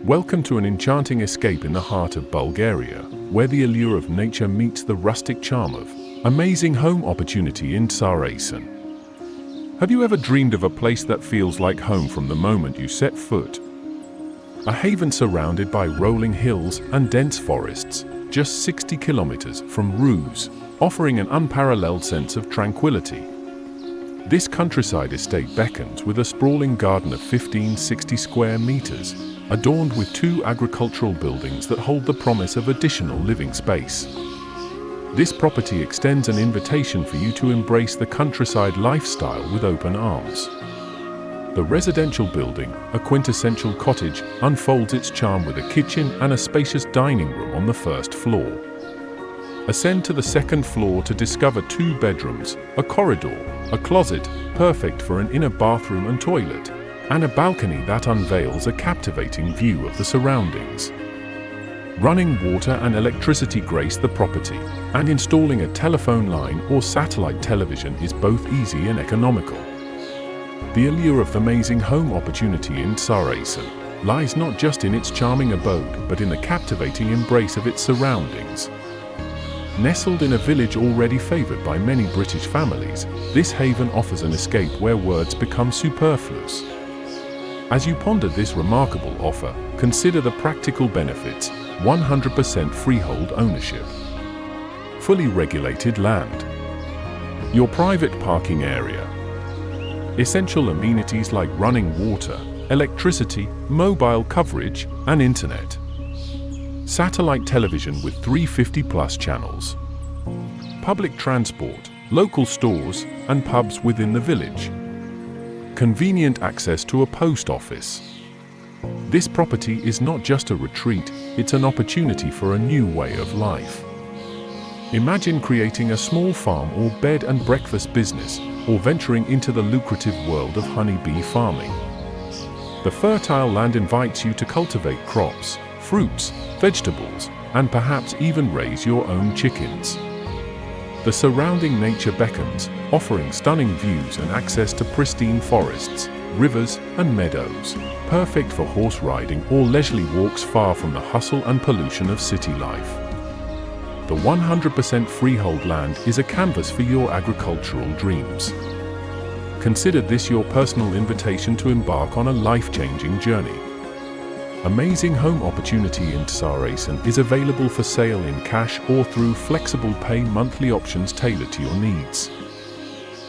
Welcome to an enchanting escape in the heart of Bulgaria, where the allure of nature meets the rustic charm of amazing home opportunity in Tsar Asen. Have you ever dreamed of a place that feels like home from the moment you set foot? A haven surrounded by rolling hills and dense forests, just 60 kilometers from RUSE, offering an unparalleled sense of tranquility. This countryside estate beckons with a sprawling garden of 1560 square meters, adorned with 2 agricultural buildings that hold the promise of additional living space. This property extends an invitation for you to embrace the countryside lifestyle with open arms. The residential building, a quintessential cottage, unfolds its charm with a kitchen and a spacious dining room on the first floor. Ascend to the second floor to discover 2 bedrooms, a corridor, a closet, perfect for an inner bathroom and toilet, and a balcony that unveils a captivating view of the surroundings. Running water and electricity grace the property, and installing a telephone line or satellite television is both easy and economical. The allure of the amazing home opportunity in Tsar Asen lies not just in its charming abode, but in the captivating embrace of its surroundings. Nestled in a village already favored by many British families, this haven offers an escape where words become superfluous. As you ponder this remarkable offer, consider the practical benefits: 100% freehold ownership, fully regulated land, your private parking area, essential amenities like running water, electricity, mobile coverage, and internet, satellite television with 350+ channels, public transport, local stores, and pubs within the village, convenient access to a post office. This property is not just a retreat, it's an opportunity for a new way of life. Imagine creating a small farm or bed and breakfast business, or venturing into the lucrative world of honeybee farming. The fertile land invites you to cultivate crops, fruits, vegetables, and perhaps even raise your own chickens. The surrounding nature beckons, offering stunning views and access to pristine forests, rivers, and meadows, perfect for horse riding or leisurely walks far from the hustle and pollution of city life. The 100% freehold land is a canvas for your agricultural dreams. Consider this your personal invitation to embark on a life-changing journey. Amazing home opportunity in Tsar Asen is available for sale in cash or through flexible pay monthly options tailored to your needs.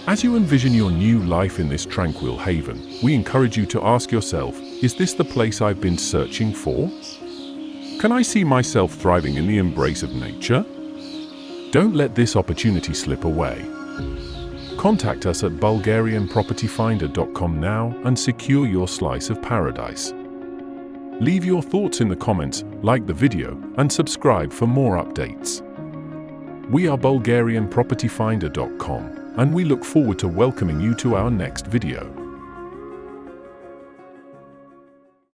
As you envision your new life in this tranquil haven, we encourage you to ask yourself, is this the place I've been searching for? Can I see myself thriving in the embrace of nature? Don't let this opportunity slip away. Contact us at bulgarianpropertyfinder.com now and secure your slice of paradise. Leave your thoughts in the comments, like the video, and subscribe for more updates. We are bulgarianpropertyfinder.com, and we look forward to welcoming you to our next video.